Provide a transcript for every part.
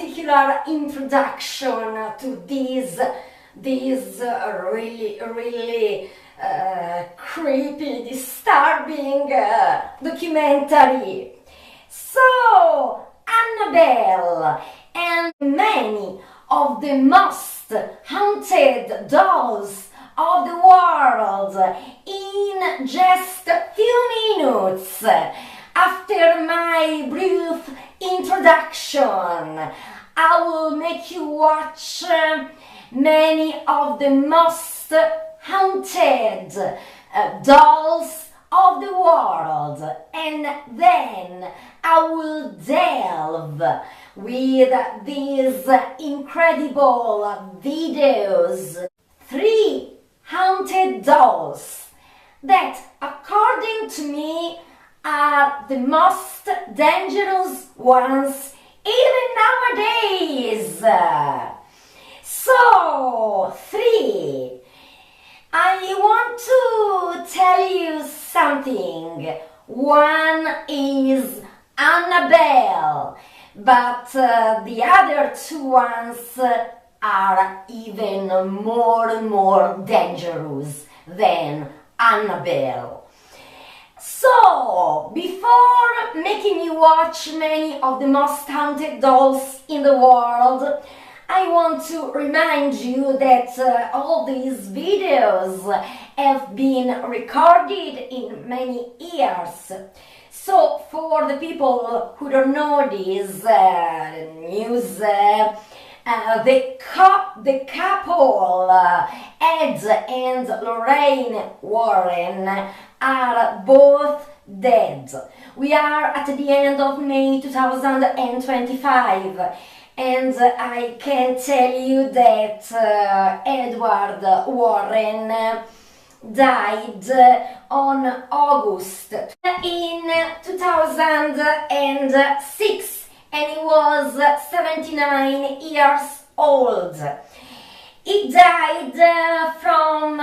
particular introduction to this really creepy, disturbing documentary. So, Annabelle and many of the most haunted dolls of the world in just a few minutes. After my brief introduction, I will make you watch many of the most haunted dolls of the world, and then I will delve with these incredible videos. 3 haunted dolls that, according to me, are the most dangerous ones even nowadays. So, 3. I want to tell you something. One is Annabelle, but the other 2 ones are even more dangerous than Annabelle. So, before making you watch many of the most haunted dolls in the world, I want to remind you that all these videos have been recorded in many years. So, for the people who don't know this news, the couple, Ed and Lorraine Warren, are both dead. We are at the end of May 2025, and I can tell you that Edward Warren died on August in 2006, and he was 79 years old. He died from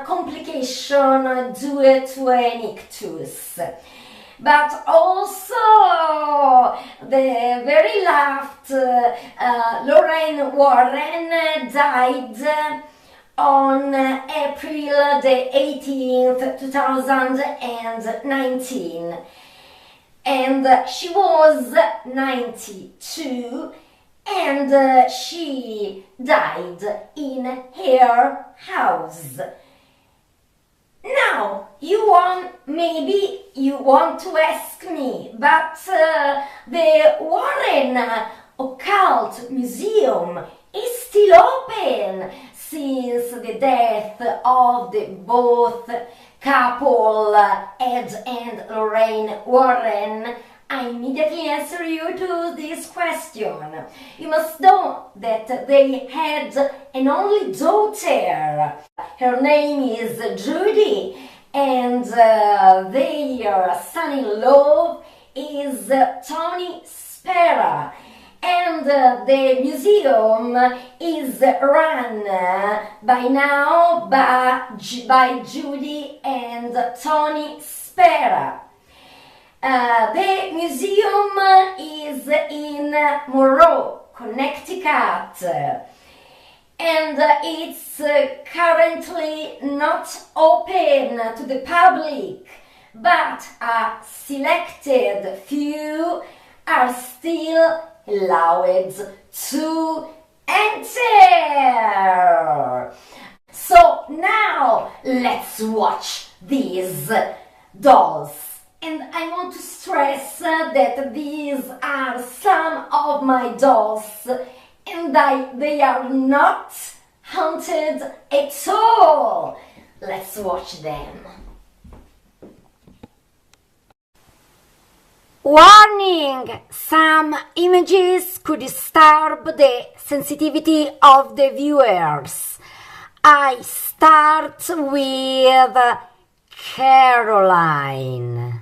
complication due to an ictus. But also the very last Lorraine Warren died on April the 18th, 2019. And she was 92, and she died in her house. Now, maybe you want to ask me, but the Warren Occult Museum is still open since the death of the both couple, Ed and Lorraine Warren. I immediately answer you to this question. You must know that they had an only daughter. Her name is Judy, and their son-in-law is Tony Spera. And the museum is run by now by Judy and Tony Spera. The museum is in Monroe, Connecticut, and it's currently not open to the public, but a selected few are still allowed to enter. So now let's watch these dolls. And I want to stress that these are some of my dolls, and they are not haunted at all. Let's watch them. Warning! Some images could disturb the sensitivity of the viewers. I start with Caroline.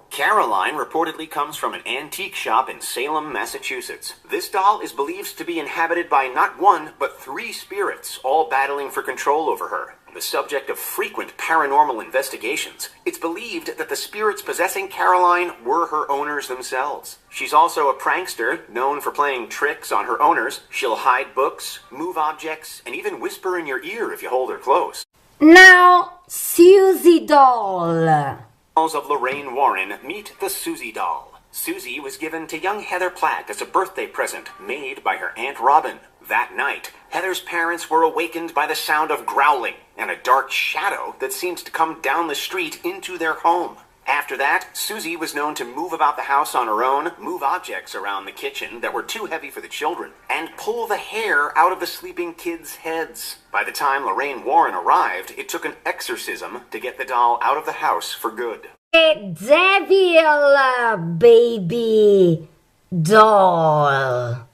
Caroline reportedly comes from an antique shop in Salem, Massachusetts. This doll is believed to be inhabited by not 1, but 3 spirits, all battling for control over her. The subject of frequent paranormal investigations, it's believed that the spirits possessing Caroline were her owners themselves. She's also a prankster, known for playing tricks on her owners. She'll hide books, move objects, and even whisper in your ear if you hold her close. Now, Susie doll. Dolls of Lorraine Warren meet the Susie doll. Susie was given to young Heather Platt as a birthday present made by her Aunt Robin. That night, Heather's parents were awakened by the sound of growling and a dark shadow that seemed to come down the street into their home. After that, Susie was known to move about the house on her own, move objects around the kitchen that were too heavy for the children, and pull the hair out of the sleeping kids' heads. By the time Lorraine Warren arrived, it took an exorcism to get the doll out of the house for good. A devil baby doll.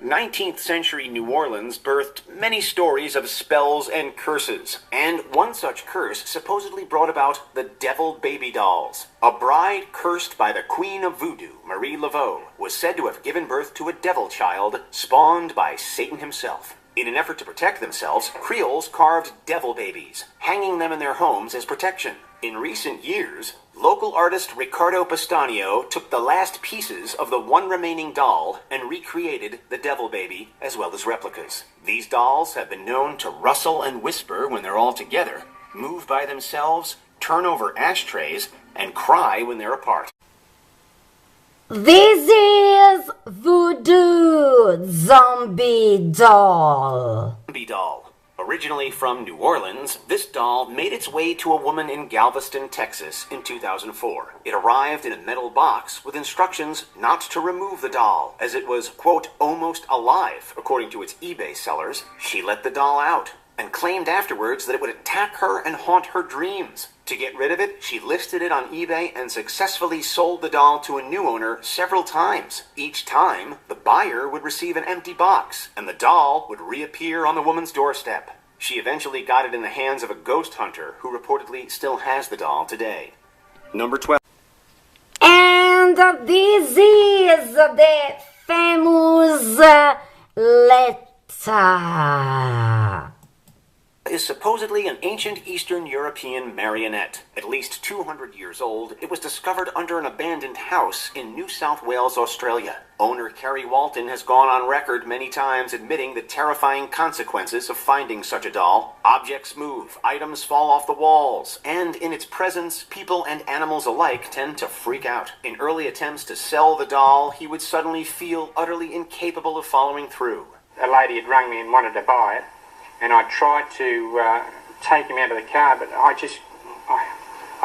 19th century New Orleans birthed many stories of spells and curses, and one such curse supposedly brought about the devil baby dolls. A bride cursed by the Queen of Voodoo, Marie Laveau, was said to have given birth to a devil child spawned by Satan himself. In an effort to protect themselves, Creoles carved devil babies, hanging them in their homes as protection. In recent years, local artist Ricardo Pastanio took the last pieces of the one remaining doll and recreated the devil baby as well as replicas. These dolls have been known to rustle and whisper when they're all together, move by themselves, turn over ashtrays, and cry when they're apart. This is Voodoo Zombie Doll. Zombie doll. Originally from New Orleans, this doll made its way to a woman in Galveston, Texas in 2004. It arrived in a metal box with instructions not to remove the doll, as it was, quote, almost alive, according to its eBay sellers. She let the doll out and claimed afterwards that it would attack her and haunt her dreams. To get rid of it, she listed it on eBay and successfully sold the doll to a new owner several times. Each time, the buyer would receive an empty box, and the doll would reappear on the woman's doorstep. She eventually got it in the hands of a ghost hunter who reportedly still has the doll today. Number 12. And this is the famous letter. Is supposedly an ancient Eastern European marionette. At least 200 years old, it was discovered under an abandoned house in New South Wales, Australia. Owner Kerry Walton has gone on record many times admitting the terrifying consequences of finding such a doll. Objects move, items fall off the walls, and in its presence, people and animals alike tend to freak out. In early attempts to sell the doll, he would suddenly feel utterly incapable of following through. A lady had rung me and wanted to buy it. And I tried to take him out of the car, but I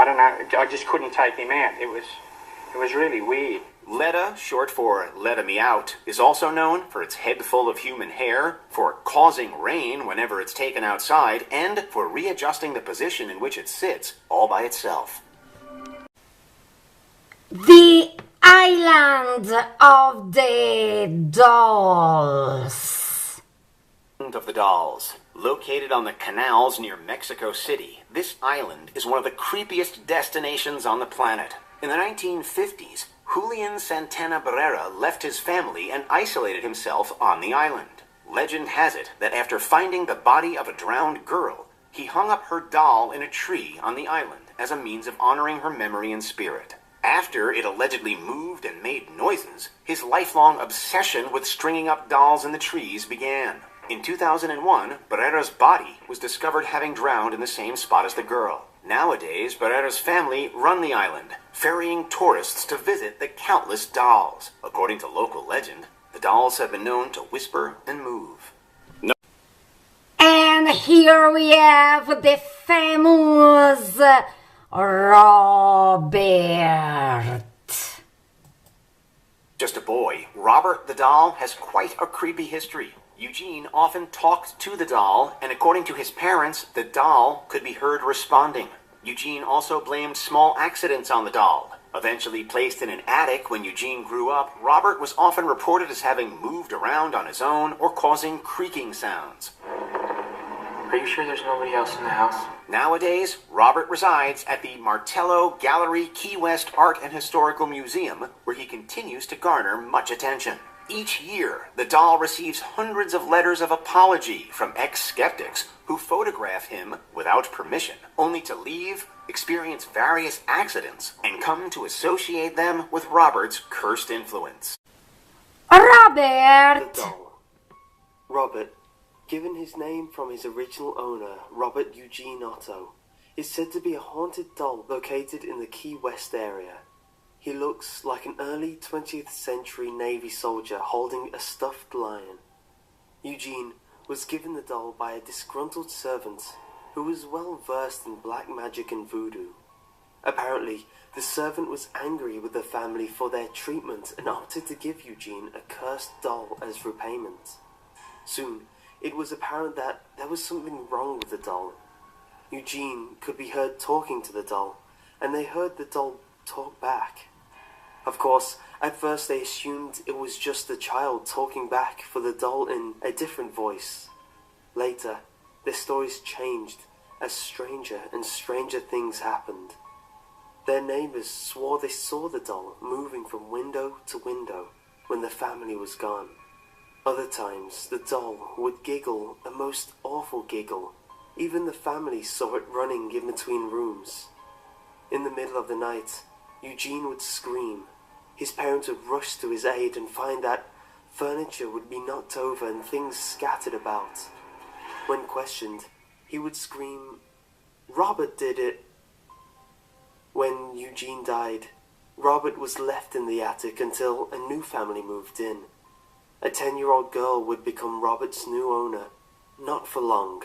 don't know, I just couldn't take him out. It was really weird. Letta, short for Letta Me Out, is also known for its head full of human hair, for causing rain whenever it's taken outside, and for readjusting the position in which it sits all by itself. The Island of the Dolls. Of the Dolls. Located on the canals near Mexico City, this island is one of the creepiest destinations on the planet. In the 1950s, Julian Santana Barrera left his family and isolated himself on the island. Legend has it that after finding the body of a drowned girl, he hung up her doll in a tree on the island as a means of honoring her memory and spirit. After it allegedly moved and made noises, his lifelong obsession with stringing up dolls in the trees began. In 2001, Barrera's body was discovered having drowned in the same spot as the girl. Nowadays, Barrera's family run the island, ferrying tourists to visit the countless dolls. According to local legend, the dolls have been known to whisper and move. And here we have the famous Robert. Just a boy, Robert the doll has quite a creepy history. Eugene often talked to the doll, and according to his parents, the doll could be heard responding. Eugene also blamed small accidents on the doll. Eventually placed in an attic when Eugene grew up, Robert was often reported as having moved around on his own or causing creaking sounds. Are you sure there's nobody else in the house? Nowadays, Robert resides at the Martello Gallery Key West Art and Historical Museum, where he continues to garner much attention. Each year, the doll receives hundreds of letters of apology from ex-skeptics who photograph him without permission, only to leave, experience various accidents, and come to associate them with Robert's cursed influence. Robert! The doll. Robert, given his name from his original owner, Robert Eugene Otto, is said to be a haunted doll located in the Key West area. He looks like an early 20th century Navy soldier holding a stuffed lion. Eugene was given the doll by a disgruntled servant who was well versed in black magic and voodoo. Apparently, the servant was angry with the family for their treatment and opted to give Eugene a cursed doll as repayment. Soon, it was apparent that there was something wrong with the doll. Eugene could be heard talking to the doll, and they heard the doll talk back. Of course, at first they assumed it was just the child talking back for the doll in a different voice. Later, their stories changed as stranger and stranger things happened. Their neighbors swore they saw the doll moving from window to window when the family was gone. Other times, the doll would giggle a most awful giggle. Even the family saw it running in between rooms. In the middle of the night, Eugene would scream. His parents would rush to his aid and find that furniture would be knocked over and things scattered about. When questioned, he would scream, "Robert did it." When Eugene died, Robert was left in the attic until a new family moved in. A 10-year-old girl would become Robert's new owner, not for long.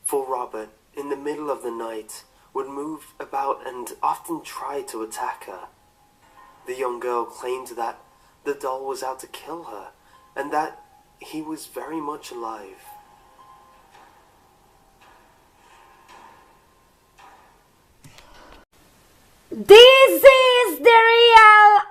For Robert, in the middle of the night, would move about and often try to attack her. The young girl claimed that the doll was out to kill her, and that he was very much alive. This is the real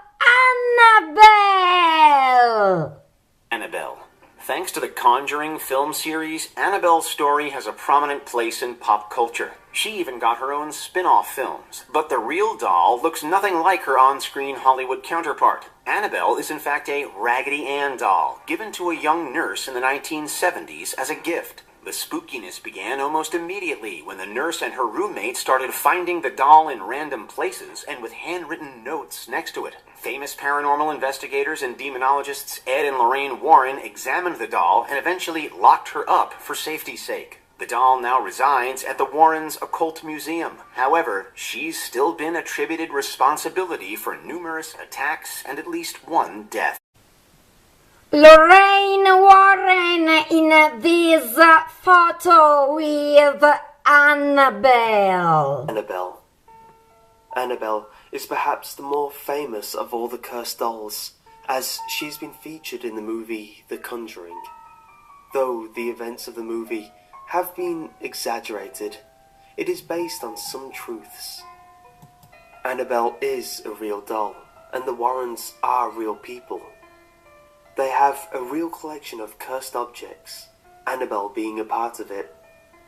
Annabelle! Annabelle. Thanks to the Conjuring film series, Annabelle's story has a prominent place in pop culture. She even got her own spin-off films. But the real doll looks nothing like her on-screen Hollywood counterpart. Annabelle is in fact a Raggedy Ann doll, given to a young nurse in the 1970s as a gift. The spookiness began almost immediately when the nurse and her roommate started finding the doll in random places and with handwritten notes next to it. Famous paranormal investigators and demonologists Ed and Lorraine Warren examined the doll and eventually locked her up for safety's sake. The doll now resides at the Warrens' Occult Museum. However, she's still been attributed responsibility for numerous attacks and at least one death. Lorraine Warren in this photo with Annabelle. Annabelle is perhaps the more famous of all the cursed dolls, as she's been featured in the movie The Conjuring. Though the events of the movie have been exaggerated, it is based on some truths. Annabelle is a real doll, and the Warrens are real people. They have a real collection of cursed objects, Annabelle being a part of it.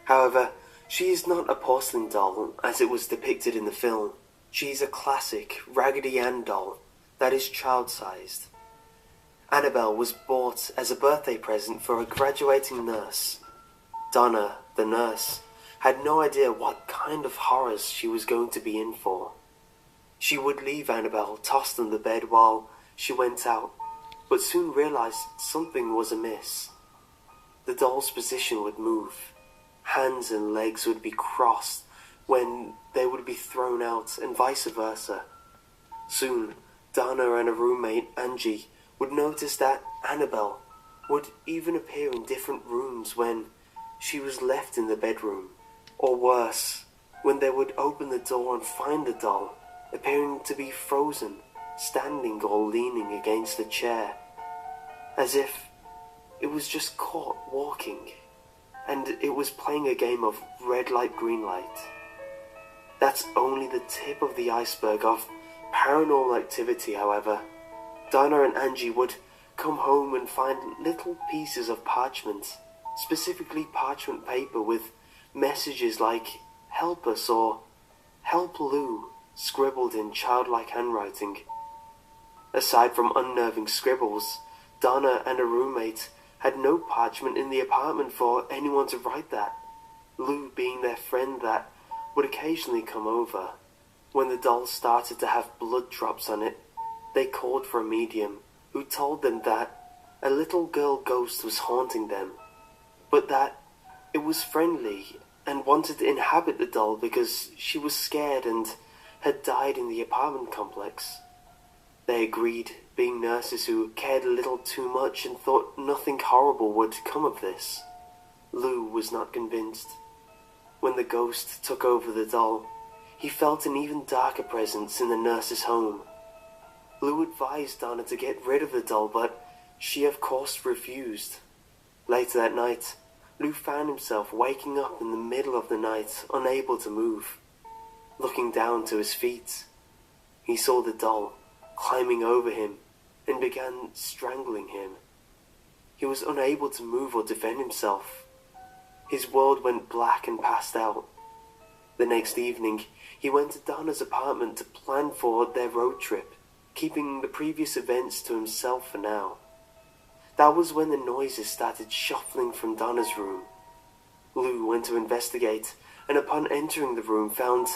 However, she is not a porcelain doll as it was depicted in the film. She is a classic Raggedy Ann doll that is child-sized. Annabelle was bought as a birthday present for a graduating nurse. Donna, the nurse, had no idea what kind of horrors she was going to be in for. She would leave Annabelle tossed on the bed while she went out, but soon realized something was amiss. The doll's position would move. Hands and legs would be crossed when they would be thrown out, and vice versa. Soon, Donna and her roommate, Angie, would notice that Annabelle would even appear in different rooms when she was left in the bedroom. Or worse, when they would open the door and find the doll, appearing to be frozen, standing or leaning against a chair, as if it was just caught walking, and it was playing a game of red light, green light. That's only the tip of the iceberg of paranormal activity, however. Donna and Angie would come home and find little pieces of parchment, specifically parchment paper with messages like "Help us" or "Help Lou" scribbled in childlike handwriting. Aside from unnerving scribbles, Donna and her roommate had no parchment in the apartment for anyone to write that, Lou being their friend that would occasionally come over. When the doll started to have blood drops on it, they called for a medium who told them that a little girl ghost was haunting them, but that it was friendly and wanted to inhabit the doll because she was scared and had died in the apartment complex. They agreed, being nurses who cared a little too much and thought nothing horrible would come of this. Lou was not convinced. When the ghost took over the doll, he felt an even darker presence in the nurse's home. Lou advised Donna to get rid of the doll, but she of course refused. Later that night, Lou found himself waking up in the middle of the night, unable to move. Looking down to his feet, he saw the doll climbing over him and began strangling him. He was unable to move or defend himself. His world went black and passed out. The next evening, he went to Donna's apartment to plan for their road trip, keeping the previous events to himself for now. That was when the noises started shuffling from Donna's room. Lou went to investigate, and upon entering the room found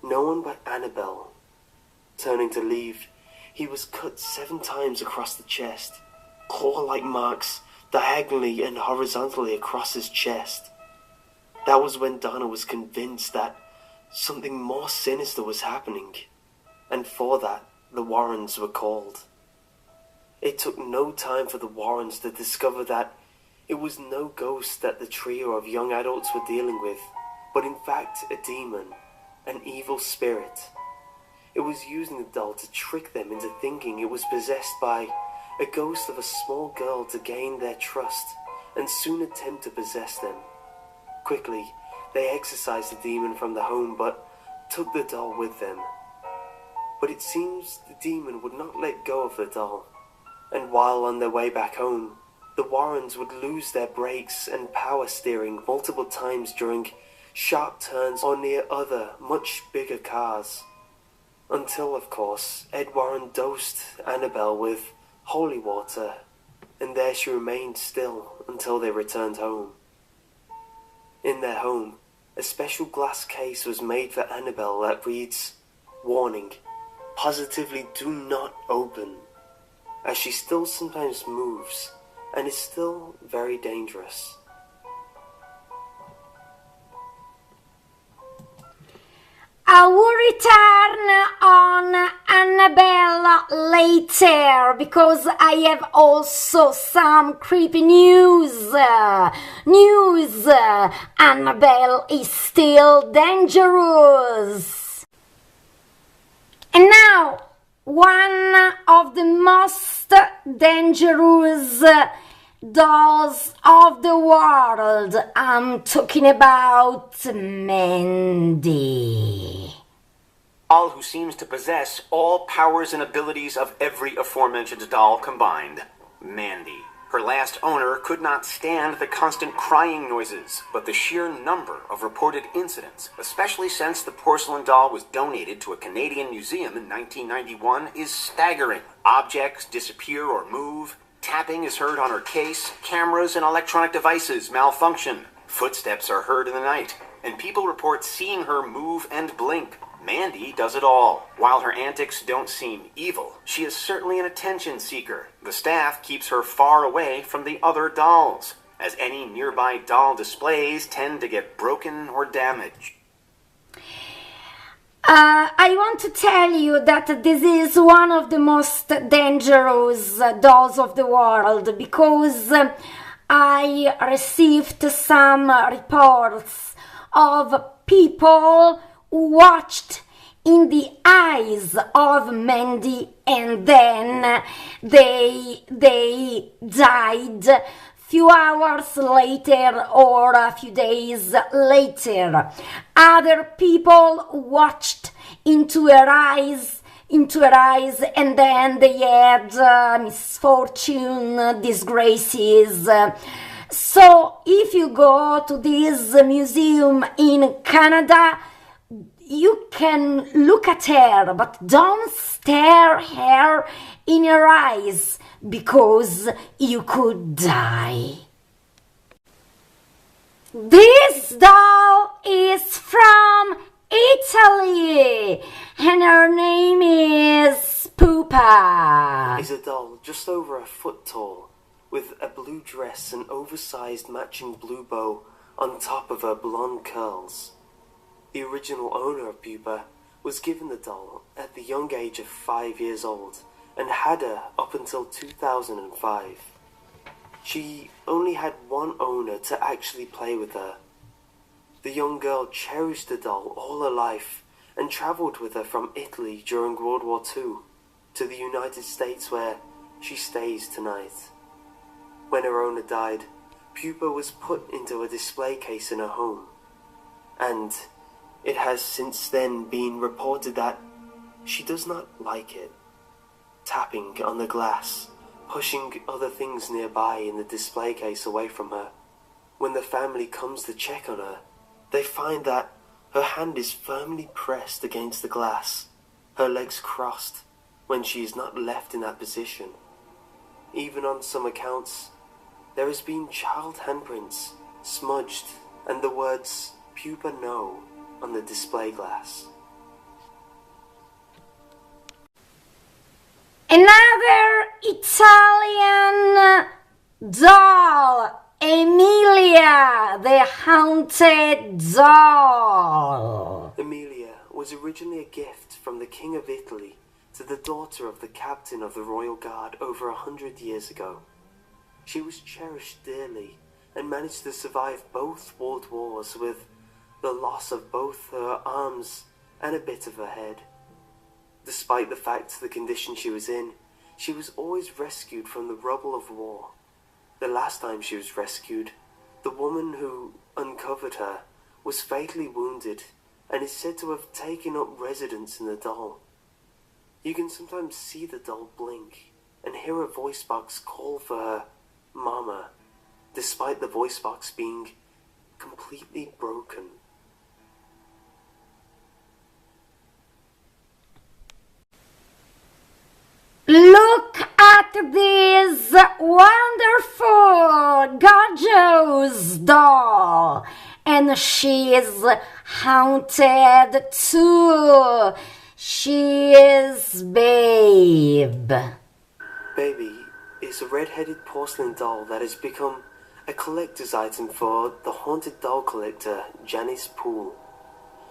no one but Annabelle. Turning to leave, he was cut 7 times across the chest, claw-like marks diagonally and horizontally across his chest. That was when Donna was convinced that something more sinister was happening, and for that, the Warrens were called. It took no time for the Warrens to discover that it was no ghost that the trio of young adults were dealing with, but in fact a demon, an evil spirit. It was using the doll to trick them into thinking it was possessed by a ghost of a small girl to gain their trust and soon attempt to possess them. Quickly, they exorcised the demon from the home but took the doll with them. But it seems the demon would not let go of the doll, and while on their way back home, the Warrens would lose their brakes and power steering multiple times during sharp turns or near other, much bigger cars. Until, of course, Ed Warren dosed Annabelle with holy water, and there she remained still until they returned home. In their home, a special glass case was made for Annabelle that reads, "Warning, positively do not open," as she still sometimes moves and is still very dangerous. I will return on Annabelle later because I have also some creepy news. Annabelle is still dangerous. And now, one of the most dangerous dolls of the world. I'm talking about Mandy. Doll who seems to possess all powers and abilities of every aforementioned doll combined. Mandy. Her last owner could not stand the constant crying noises, but the sheer number of reported incidents, especially since the porcelain doll was donated to a Canadian museum in 1991, is staggering. Objects disappear or move. Tapping is heard on her case. Cameras and electronic devices malfunction. Footsteps are heard in the night, and people report seeing her move and blink. Mandy does it all. While her antics don't seem evil, she is certainly an attention seeker. The staff keeps her far away from the other dolls, as any nearby doll displays tend to get broken or damaged. I want to tell you that this is one of the most dangerous dolls of the world because I received some reports of people who watched in the eyes of Mandy and then they died few hours later or a few days later. Other people watched into her eyes and then they had misfortune, disgraces. So if you go to this museum in Canada, you can look at her, but don't stare her in your eyes, because you could die. This doll is from Italy, and her name is Pupa. Is a doll just over a foot tall, with a blue dress and oversized matching blue bow on top of her blonde curls. The original owner of Pupa was given the doll at the young age of 5 years old and had her up until 2005. She only had one owner to actually play with her. The young girl cherished the doll all her life and travelled with her from Italy during World War II to the United States, where she stays tonight. When her owner died, Pupa was put into a display case in her home, and it has since then been reported that she does not like it. Tapping on the glass, pushing other things nearby in the display case away from her. When the family comes to check on her, they find that her hand is firmly pressed against the glass, her legs crossed, when she is not left in that position. Even on some accounts, there has been child handprints smudged and the words "Pupa No" on the display glass. Another Italian doll, Emilia, the haunted doll. Emilia was originally a gift from the King of Italy to the daughter of the captain of the Royal Guard over 100 years ago. She was cherished dearly and managed to survive both world wars with the loss of both her arms and a bit of her head. Despite the fact of the condition she was in, she was always rescued from the rubble of war. The last time she was rescued, the woman who uncovered her was fatally wounded and is said to have taken up residence in the doll. You can sometimes see the doll blink and hear a voice box call for her "Mama," despite the voice box being completely broken. Look at this wonderful, gorgeous doll, and she is haunted too. She is Babe. Baby is a red-headed porcelain doll that has become a collector's item for the haunted doll collector Janice Poole.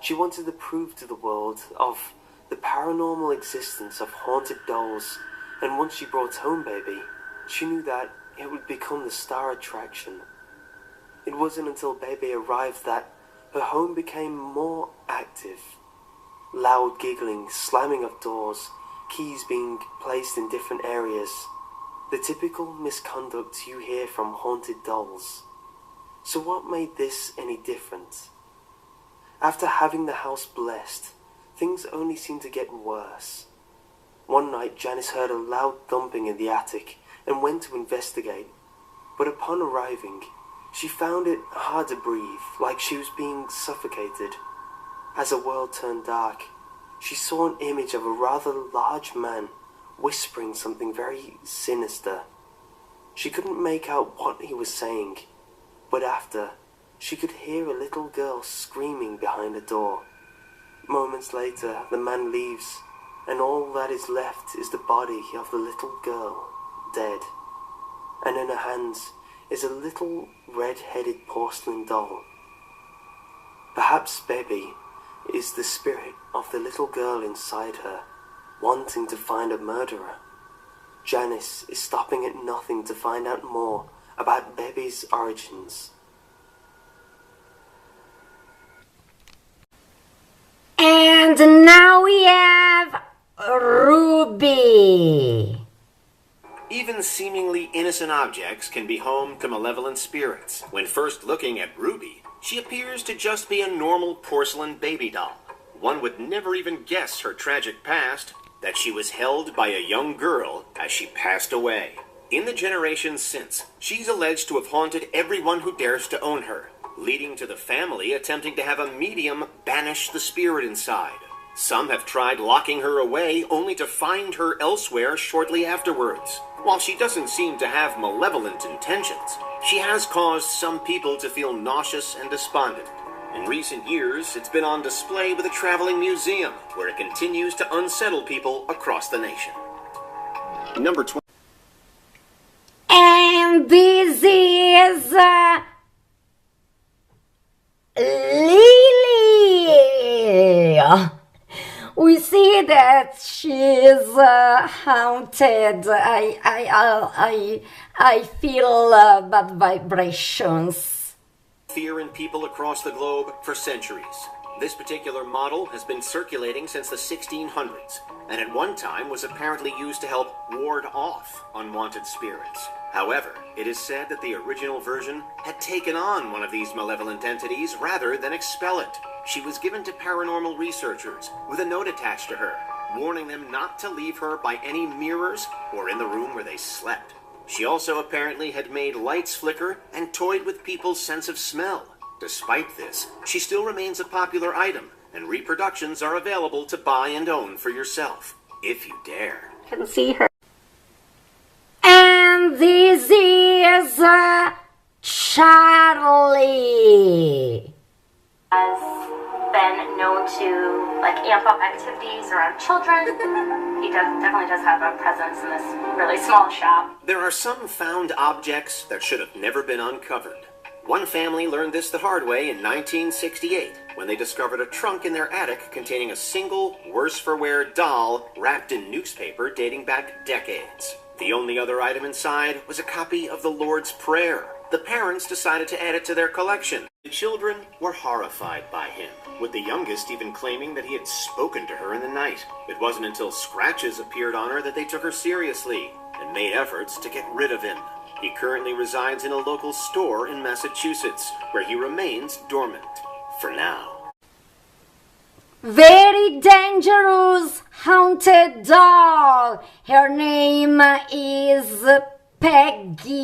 She wanted to prove to the world of the paranormal existence of haunted dolls, and once she brought home Baby, she knew that it would become the star attraction. It wasn't until Baby arrived that her home became more active. Loud giggling, slamming of doors, keys being placed in different areas. The typical misconduct you hear from haunted dolls. So what made this any different? After having the house blessed, things only seemed to get worse. One night Janice heard a loud thumping in the attic and went to investigate. But upon arriving, she found it hard to breathe, like she was being suffocated. As the world turned dark, she saw an image of a rather large man whispering something very sinister. She couldn't make out what he was saying, but after, she could hear a little girl screaming behind a door. Moments later, the man leaves, and all that is left is the body of the little girl, dead. And in her hands is a little red-headed porcelain doll. Perhaps Baby is the spirit of the little girl inside her, wanting to find a murderer. Janice is stopping at nothing to find out more about Baby's origins. And now we have Ruby. Even seemingly innocent objects can be home to malevolent spirits. When first looking at Ruby, she appears to just be a normal porcelain baby doll. One would never even guess her tragic past, that she was held by a young girl as she passed away. In the generations since, she's alleged to have haunted everyone who dares to own her, leading to the family attempting to have a medium banish the spirit inside. Some have tried locking her away only to find her elsewhere shortly afterwards. While she doesn't seem to have malevolent intentions, she has caused some people to feel nauseous and despondent. In recent years, it's been on display with a traveling museum, where it continues to unsettle people across the nation. Number 20. And this is Lily. We see that she's haunted. I feel bad vibrations. Fear in people across the globe for centuries. This particular model has been circulating since the 1600s, and at one time was apparently used to help ward off unwanted spirits. However, it is said that the original version had taken on one of these malevolent entities rather than expel it. She was given to paranormal researchers with a note attached to her, warning them not to leave her by any mirrors or in the room where they slept. She also apparently had made lights flicker and toyed with people's sense of smell. Despite this, she still remains a popular item, and reproductions are available to buy and own for yourself, if you dare. I can see her. And this is Charlie. Has been known to amp up activities around children. He definitely does have a presence in this really small shop. There are some found objects that should have never been uncovered. One family learned this the hard way in 1968 when they discovered a trunk in their attic containing a single, worse-for-wear doll wrapped in newspaper dating back decades. The only other item inside was a copy of the Lord's Prayer. The parents decided to add it to their collection. The children were horrified by him, with the youngest even claiming that he had spoken to her in the night. It wasn't until scratches appeared on her that they took her seriously and made efforts to get rid of him. He currently resides in a local store in Massachusetts, where he remains dormant. For now. Very dangerous haunted doll. Her name is Peggy.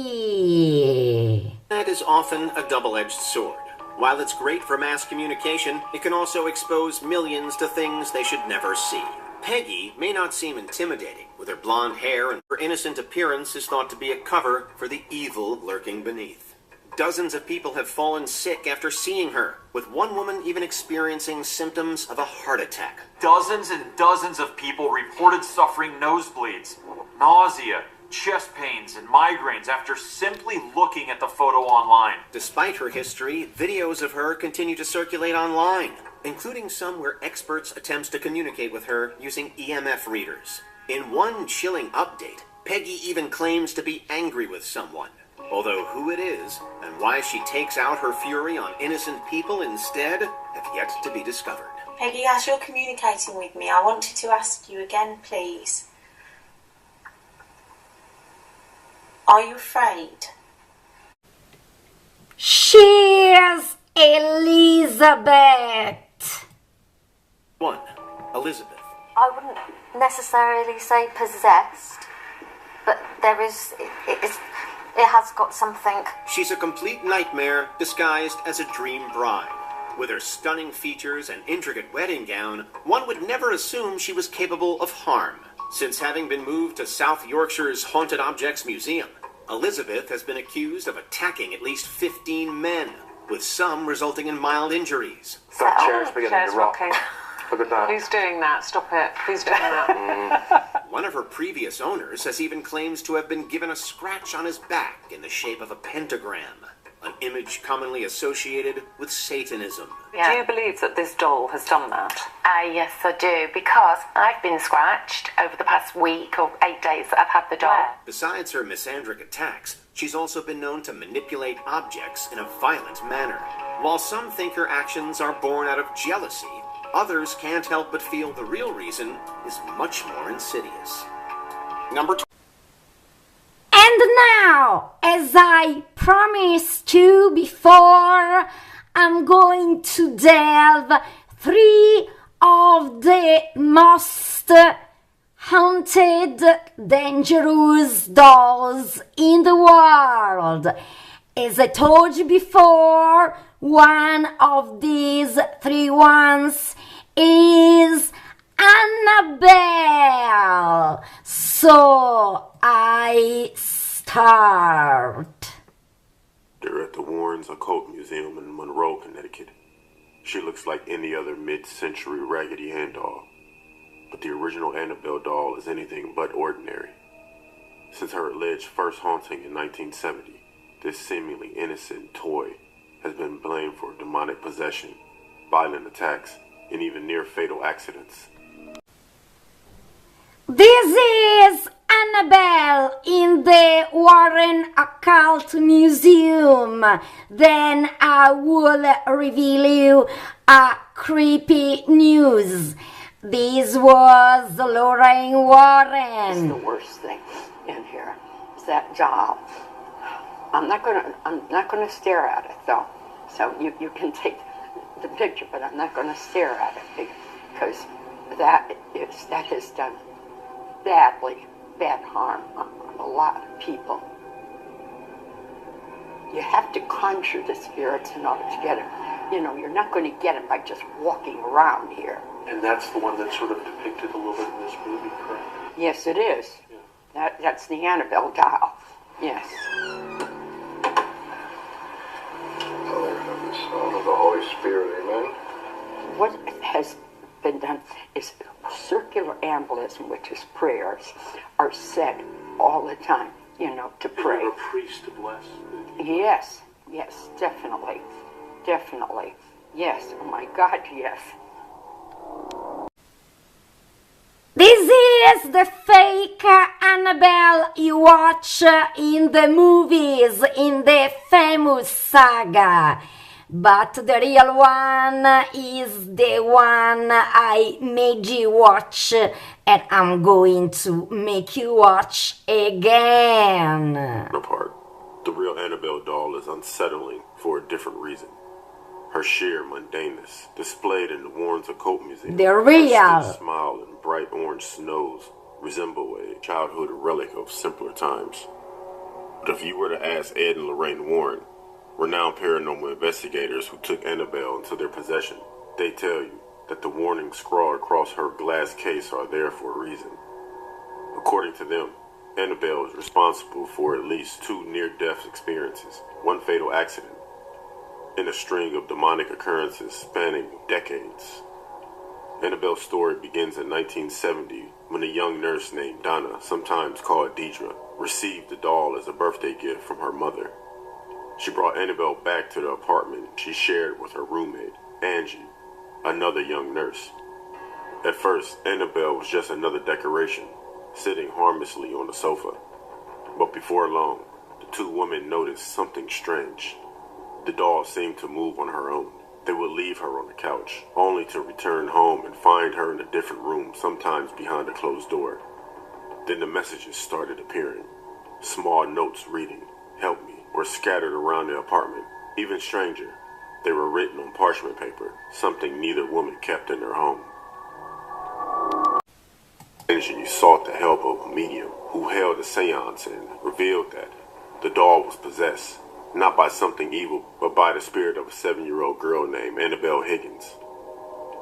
That is often a double-edged sword. While it's great for mass communication, it can also expose millions to things they should never see. Peggy may not seem intimidating, with her blonde hair, and her innocent appearance is thought to be a cover for the evil lurking beneath. Dozens of people have fallen sick after seeing her, with one woman even experiencing symptoms of a heart attack. Dozens and dozens of people reported suffering nosebleeds, nausea, chest pains, and migraines after simply looking at the photo online. Despite her history, videos of her continue to circulate online, including some where experts attempt to communicate with her using EMF readers. In one chilling update, Peggy even claims to be angry with someone, although who it is and why she takes out her fury on innocent people instead have yet to be discovered. Peggy, as you're communicating with me, I wanted to ask you again, please. Are you afraid? She's Elizabeth. 1. Elizabeth. I wouldn't necessarily say possessed, but there is, it has got something. She's a complete nightmare disguised as a dream bride. With her stunning features and intricate wedding gown, one would never assume she was capable of harm. Since having been moved to South Yorkshire's Haunted Objects Museum, Elizabeth has been accused of attacking at least 15 men, with some resulting in mild injuries. That chair's beginning Chair's to rock. rocking. Look at that. Who's doing that? Stop it. Who's doing that? One of her previous owners has even claims to have been given a scratch on his back in the shape of a pentagram, an image commonly associated with Satanism. Do you believe that this doll has done that? Yes, I do, because I've been scratched over the past week or 8 days that I've had the doll. Besides her misandric attacks, she's also been known to manipulate objects in a violent manner. While some think her actions are born out of jealousy, others can't help but feel the real reason is much more insidious. Number 2. And now, as I promised you before, I'm going to delve 3 of the most haunted, dangerous dolls in the world. As I told you before, one of these three ones is Annabelle. So I start. They're at the Warrens Occult Museum in Monroe, Connecticut. She looks like any other mid-century Raggedy Ann doll, but the original Annabelle doll is anything but ordinary. Since her alleged first haunting in 1970, this seemingly innocent toy has been blamed for demonic possession, violent attacks, and even near-fatal accidents. This is Annabelle in the Warren Occult Museum. Then I will reveal you a creepy news. This was Lorraine Warren. The worst thing in here is that doll. I'm not gonna stare at it though. So you can take the picture, but I'm not gonna stare at it because that has done bad harm on a lot of people. You have to conjure the spirits in order to get them. You know, you're not going to get them by just walking around here. And that's the one that's sort of depicted a little bit in this movie, correct? Yes, it is. Yeah. That's the Annabelle doll. Yes. Father, of the Son, of the Holy Spirit, amen. What has been done is circular embolism, which is prayers, are said all the time, you know, to pray. A priest to bless. Yes, definitely. Yes, oh my God, yes. This is the fake Annabelle you watch in the movies, in the famous saga. But the real one is the one I made you watch, and I'm going to make you watch again. Apart, the real Annabelle doll is unsettling for a different reason. Her sheer mundaneness, displayed in the Warrens Occult Museum. The real. Her stiff smile and bright orange snows resemble a childhood relic of simpler times. But if you were to ask Ed and Lorraine Warren, renowned paranormal investigators who took Annabelle into their possession, they tell you that the warnings scrawled across her glass case are there for a reason. According to them, Annabelle is responsible for at least 2 near-death experiences, 1 fatal accident, and a string of demonic occurrences spanning decades. Annabelle's story begins in 1970 when a young nurse named Donna, sometimes called Deidre, received the doll as a birthday gift from her mother. She brought Annabelle back to the apartment she shared with her roommate, Angie, another young nurse. At first, Annabelle was just another decoration, sitting harmlessly on the sofa. But before long, the 2 women noticed something strange. The doll seemed to move on her own. They would leave her on the couch, only to return home and find her in a different room, sometimes behind a closed door. Then the messages started appearing. Small notes reading, "Help me," were scattered around the apartment. Even stranger, they were written on parchment paper, something neither woman kept in their home. Angie sought the help of a medium who held a seance and revealed that the doll was possessed, not by something evil, but by the spirit of a 7-year-old girl named Annabelle Higgins.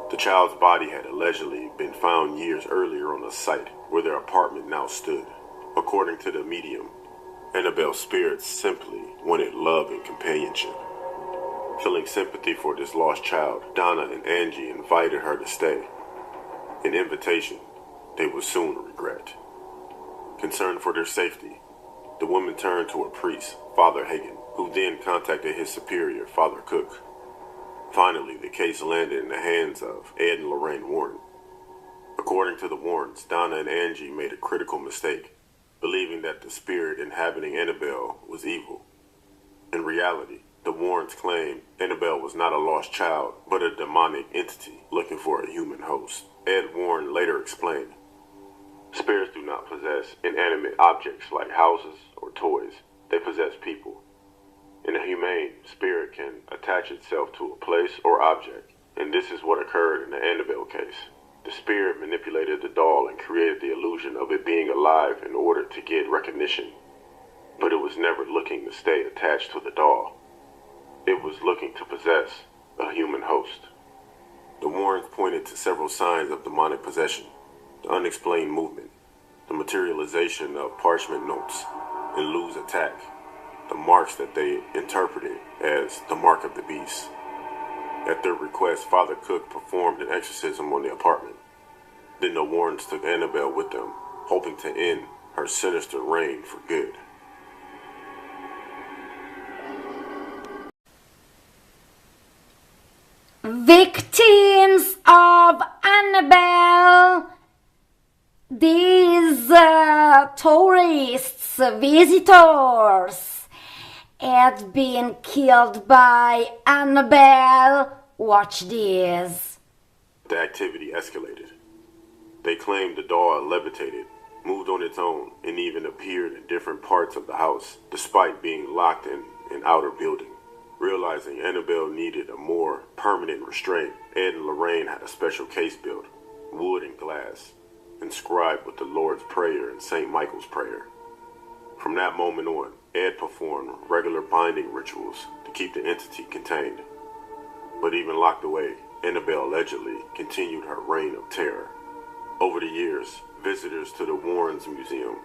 The child's body had allegedly been found years earlier on the site where their apartment now stood. According to the medium, Annabelle's spirit simply wanted love and companionship. Feeling sympathy for this lost child, Donna and Angie invited her to stay. An invitation they would soon regret. Concerned for their safety, the woman turned to a priest, Father Hagen, who then contacted his superior, Father Cook. Finally, the case landed in the hands of Ed and Lorraine Warren. According to the Warrens, Donna and Angie made a critical mistake, believing that the spirit inhabiting Annabelle was evil. In reality, the Warrens claimed Annabelle was not a lost child, but a demonic entity looking for a human host. Ed Warren later explained, "Spirits do not possess inanimate objects like houses or toys. They possess people. In a humane, spirit can attach itself to a place or object, and this is what occurred in the Annabelle case. The spirit manipulated the doll and created the illusion of it being alive in order to get recognition, but it was never looking to stay attached to the doll. It was looking to possess a human host. The Warrens pointed to several signs of demonic possession: the unexplained movement, the materialization of parchment notes in Lou's attack, the marks that they interpreted as the mark of the beast. At their request, Father Cook performed an exorcism on the apartment. Then the Warrens took Annabelle with them, hoping to end her sinister reign for good. Victims of Annabelle, these tourists, visitors, had been killed by Annabelle. Watch this. The activity escalated. They claimed the doll levitated, moved on its own, and even appeared in different parts of the house, despite being locked in an outer building. Realizing Annabelle needed a more permanent restraint, Ed and Lorraine had a special case built, wood and glass, inscribed with the Lord's Prayer and St. Michael's Prayer. From that moment on, Ed performed regular binding rituals to keep the entity contained. But even locked away, Annabelle allegedly continued her reign of terror. Over the years, visitors to the Warrens Museum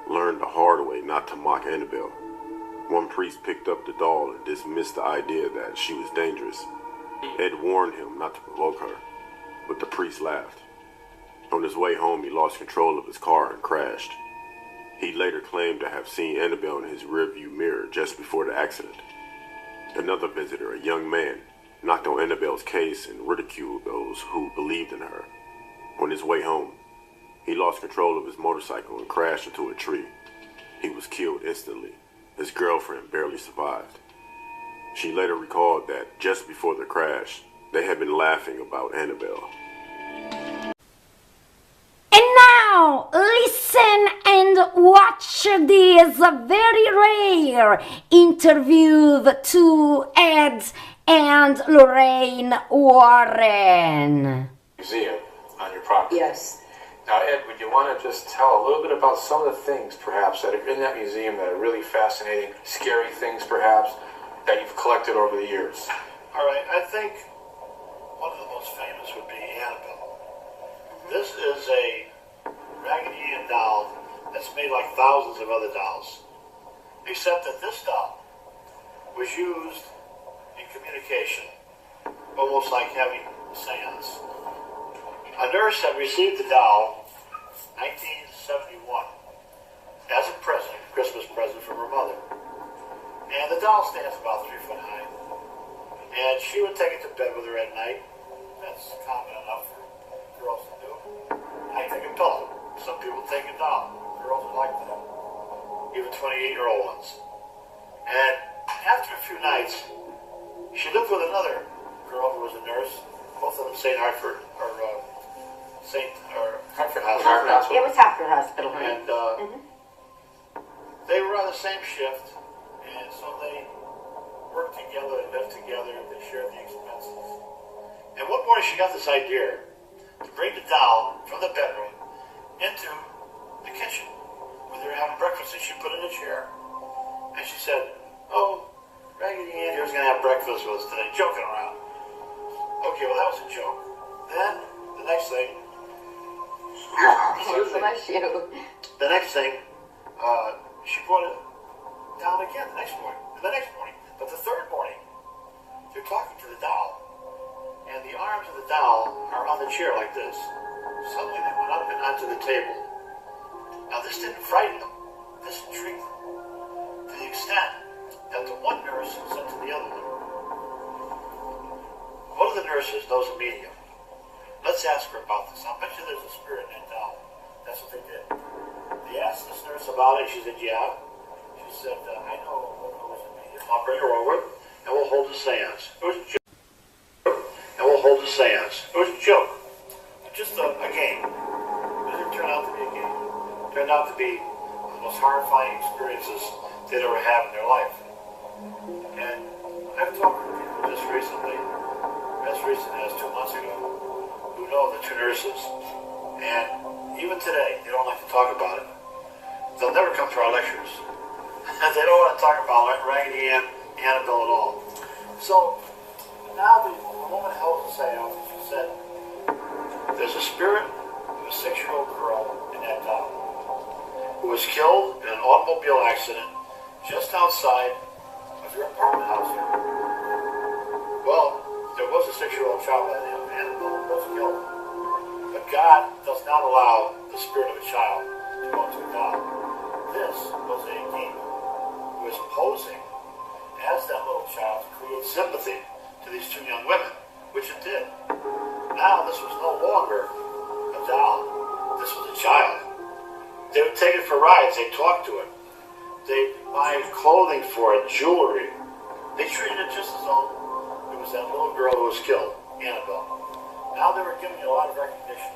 learned the hard way not to mock Annabelle. One priest picked up the doll and dismissed the idea that she was dangerous. Ed warned him not to provoke her, but the priest laughed. On his way home, he lost control of his car and crashed. He later claimed to have seen Annabelle in his rearview mirror just before the accident. Another visitor, a young man, knocked on Annabelle's case and ridiculed those who believed in her. On his way home, he lost control of his motorcycle and crashed into a tree. He was killed instantly. His girlfriend barely survived. She later recalled that just before the crash, they had been laughing about Annabelle. And now, listen and watch this very rare interview to Ed and Lorraine Warren. Museum on your property. Yes. Now, Ed, would you want to just tell a little bit about some of the things, perhaps, that are in that museum that are really fascinating, scary things, perhaps, that you've collected over the years? All right, I think one of the most famous would be Annabelle. This is a Raggedy Ann doll that's made like thousands of other dolls, except that this doll was used in communication, almost like having a seance. A nurse had received the doll 1971 as a present, Christmas present from her mother. And the doll stands about 3 foot high. And she would take it to bed with her at night. That's common enough for girls to do. I take a pillow. Some people take a doll. Girls are like that. Even 28-year-old ones. And after a few nights, she lived with another girl who was a nurse. Both of them St. Hartford, or Hartford Hospital. It was Hartford Hospital. And they were on the same shift, and so they worked together and lived together, and they shared the expenses. And one morning she got this idea to bring the doll from the bedroom into the kitchen where they were having breakfast, and she put it in a chair. And she said, "Oh, Raggedy Ann here's going to have breakfast with us today," joking around. Okay, well, that was a joke. Then, the next thing, she brought it down again the next morning, and the next morning. But the third morning, they're talking to the doll, and the arms of the doll are on the chair like this. Suddenly they went up and onto the table. Now this didn't frighten them. This intrigued them to the extent that the one nurse said to the other one of the nurses knows a medium. Let's ask her about this. I'll bet you there's a spirit in that doll. That's what they did. They asked this nurse about it. She said, "Yeah." She said, "I know who knows a medium. I'll bring her over, and we'll hold a seance." It was a joke. And we'll hold a seance. It was a joke. Just a game. It didn't turn out to be a game. It turned out to be the most horrifying experiences they'd ever had in their life. And I've talked to people just recently, as recently as 2 months ago, who know the two nurses. And even today, they don't like to talk about it. They'll never come to our lectures. They don't want to talk about Raggedy Ann, Annabelle at all. So now the woman held the seance and she said, there's a spirit of a 6-year-old girl in that doll who was killed in an automobile accident just outside of your apartment house here. Well, there was a 6-year-old child by the name of Annabelle who was killed. But God does not allow the spirit of a child to go into a doll. This was a demon who was posing as that little child to create sympathy to these 2 young women, which it did. Now this was no longer a doll. This was a child. They would take it for rides. They'd talk to it. They'd buy clothing for it, jewelry. They treated it just as though it was that little girl who was killed, Annabelle. Now they were giving it a lot of recognition.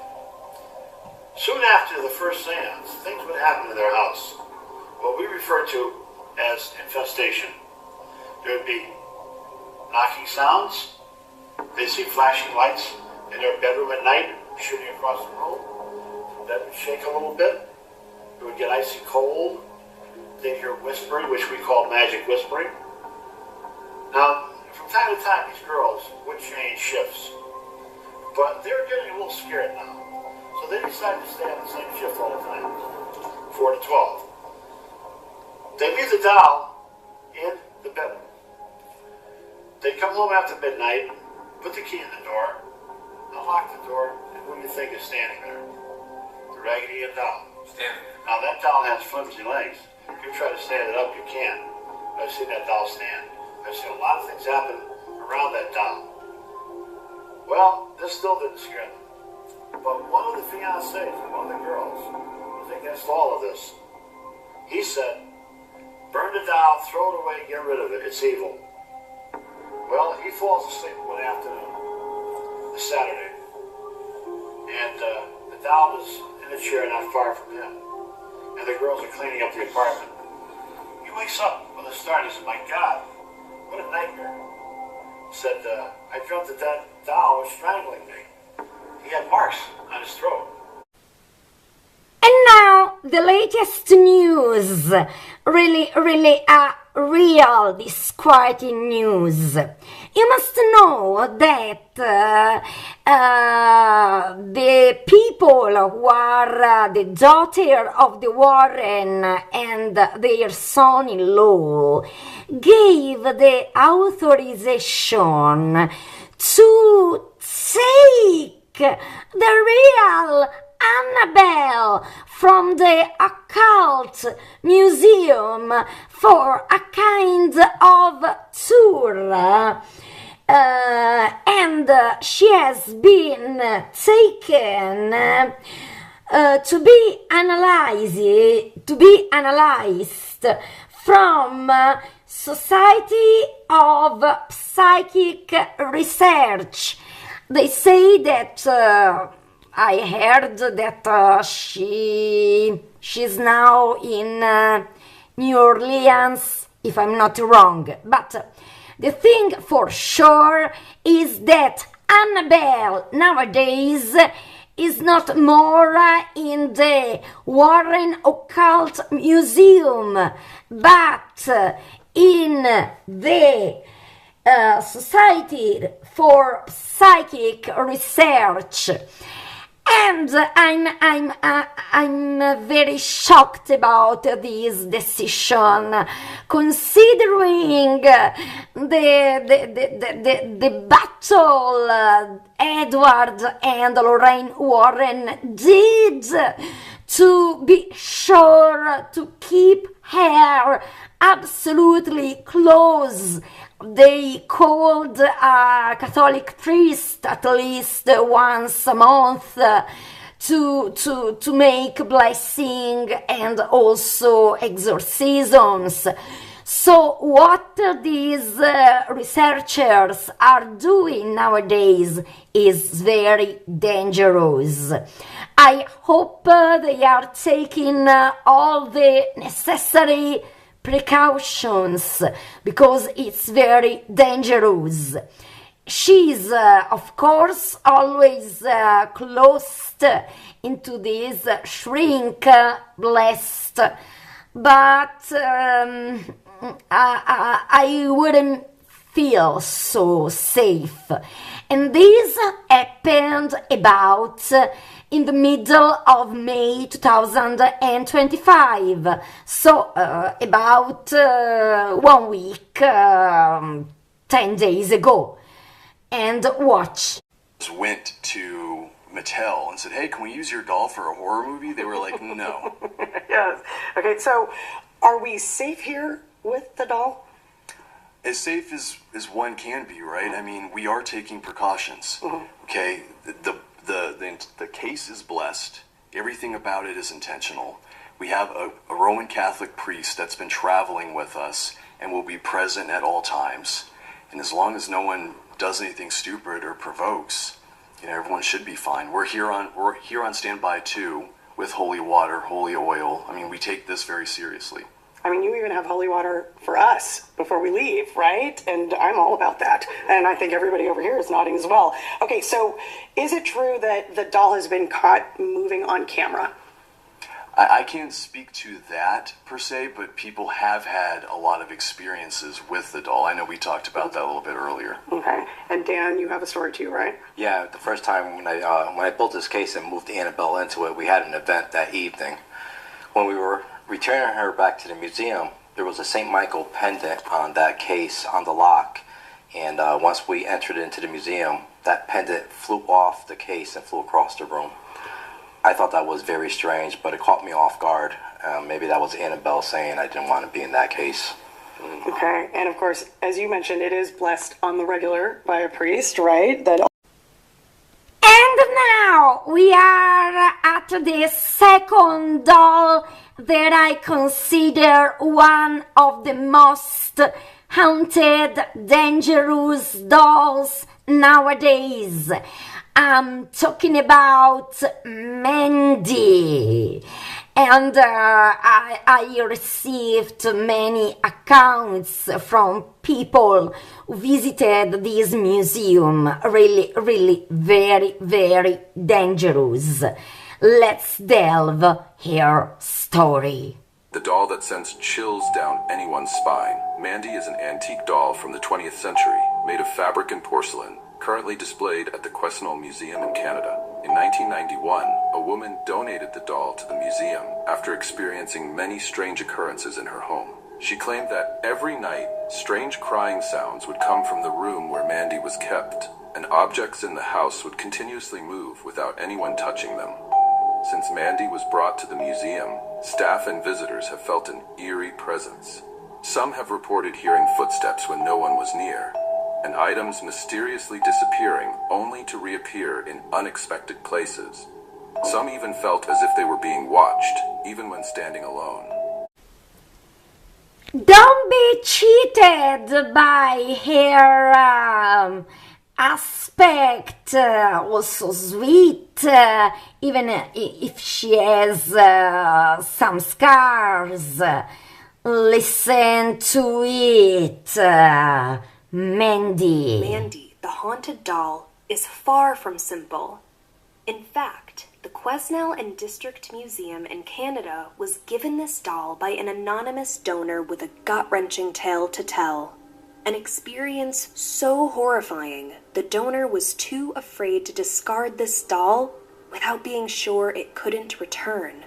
Soon after the first seance, things would happen in their house. What we refer to as infestation. There would be knocking sounds. They'd see flashing lights in their bedroom at night, shooting across the room. The bed would shake a little bit. It would get icy cold. They'd hear whispering, which we call magic whispering. Now, from time to time, these girls would change shifts. But they were getting a little scared now. So they decided to stay on the same shift all the time, 4 to 12. They'd leave the doll in the bedroom. They'd come home after midnight, put the key in the door, unlock the door, and who do you think is standing there? The Raggedy Ann doll. Standing there. Now that doll has flimsy legs. If you try to stand it up, you can't. I've seen that doll stand. I've seen a lot of things happen around that doll. Well, this still didn't scare them. But one of the fiancés, one of the girls, was against all of this. He said, burn the doll, throw it away, get rid of it, it's evil. Well, he falls asleep one afternoon, a Saturday, and the doll is in a chair not far from him, and the girls are cleaning up the apartment. He wakes up with a start. He said, my God, what a nightmare. He said, I dreamt that doll was strangling me. He had marks on his throat. And now the latest news, really real disquieting news. You must know that the people who are the daughter of the Warren and their son-in-law gave the authorization to take the real Annabelle from the occult museum for a kind of tour, and she has been taken to be analyzed from Society of Psychic Research. They say that I heard that she's now in New Orleans, if I'm not wrong. But the thing for sure is that Annabelle nowadays is not more in the Warren Occult Museum, but in the Society for Psychic Research. And I'm very shocked about this decision, considering the battle Edward and Lorraine Warren did to be sure to keep her absolutely close. They called a Catholic priest at least once a month to make blessing and also exorcisms. So what these researchers are doing nowadays is very dangerous. I hope they are taking all the necessary precautions, because it's very dangerous. She's of course always closed into this shrink blessed, but I wouldn't feel so safe. And this happened about in the middle of May 2025, so about 1 week, 10 days ago. And watch. Went to Mattel and said, hey, can we use your doll for a horror movie? They were like, no. Yes. Okay, so are we safe here with the doll? As safe as one can be, right? I mean, we are taking precautions. Okay, the case is blessed. Everything about it is intentional. We have a Roman Catholic priest that's been traveling with us and will be present at all times. And as long as no one does anything stupid or provokes, you know, everyone should be fine. We're here on standby too, with holy water, holy oil. I mean, we take this very seriously. I mean, you even have holy water for us before we leave, right? And I'm all about that. And I think everybody over here is nodding as well. Okay, so is it true that the doll has been caught moving on camera? I can't speak to that per se, but people have had a lot of experiences with the doll. I know we talked about that a little bit earlier. Okay, and Dan, you have a story too, right? Yeah, the first time when I built this case and moved Annabelle into it, we had an event that evening. When we were returning her back to the museum, there was a St. Michael pendant on that case on the lock, and once we entered into the museum, that pendant flew off the case and flew across the room. I thought that was very strange, but it caught me off guard. Maybe that was Annabelle saying I didn't want to be in that case. Okay, and of course, as you mentioned, it is blessed on the regular by a priest, right? That. And now we are at the second doll that I consider one of the most haunted, dangerous dolls nowadays. I'm talking about Mandy. And I received many accounts from people who visited this museum. Really, really very, very dangerous. Let's delve her story. The doll that sends chills down anyone's spine. Mandy is an antique doll from the 20th century, made of fabric and porcelain, currently displayed at the Quesnel Museum in Canada. In 1991, a woman donated the doll to the museum after experiencing many strange occurrences in her home. She claimed that every night, strange crying sounds would come from the room where Mandy was kept, and objects in the house would continuously move without anyone touching them. Since Mandy was brought to the museum, staff and visitors have felt an eerie presence. Some have reported hearing footsteps when no one was near, and items mysteriously disappearing only to reappear in unexpected places. Some even felt as if they were being watched, even when standing alone. Don't be cheated by her aspect, also sweet, even if she has some scars. Listen to it. Mandy, the haunted doll, is far from simple. In fact, the Quesnel and District Museum in Canada was given this doll by an anonymous donor with a gut-wrenching tale to tell. An experience so horrifying, the donor was too afraid to discard this doll without being sure it couldn't return.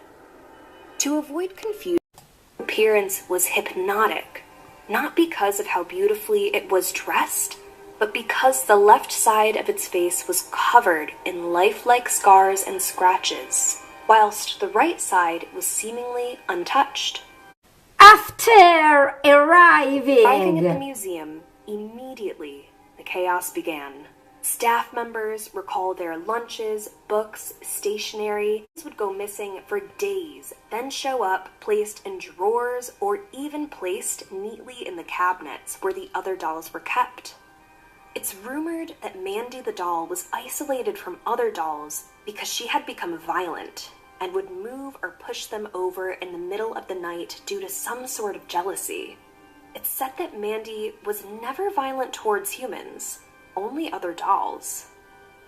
To avoid confusion, the appearance was hypnotic. Not because of how beautifully it was dressed, but because the left side of its face was covered in lifelike scars and scratches, whilst the right side was seemingly untouched. After arriving at the museum, immediately the chaos began. Staff members recalled their lunches, books, stationery. These would go missing for days, then show up placed in drawers or even placed neatly in the cabinets where the other dolls were kept. It's rumored that Mandy the doll was isolated from other dolls because she had become violent and would move or push them over in the middle of the night due to some sort of jealousy. It's said that Mandy was never violent towards humans, only other dolls.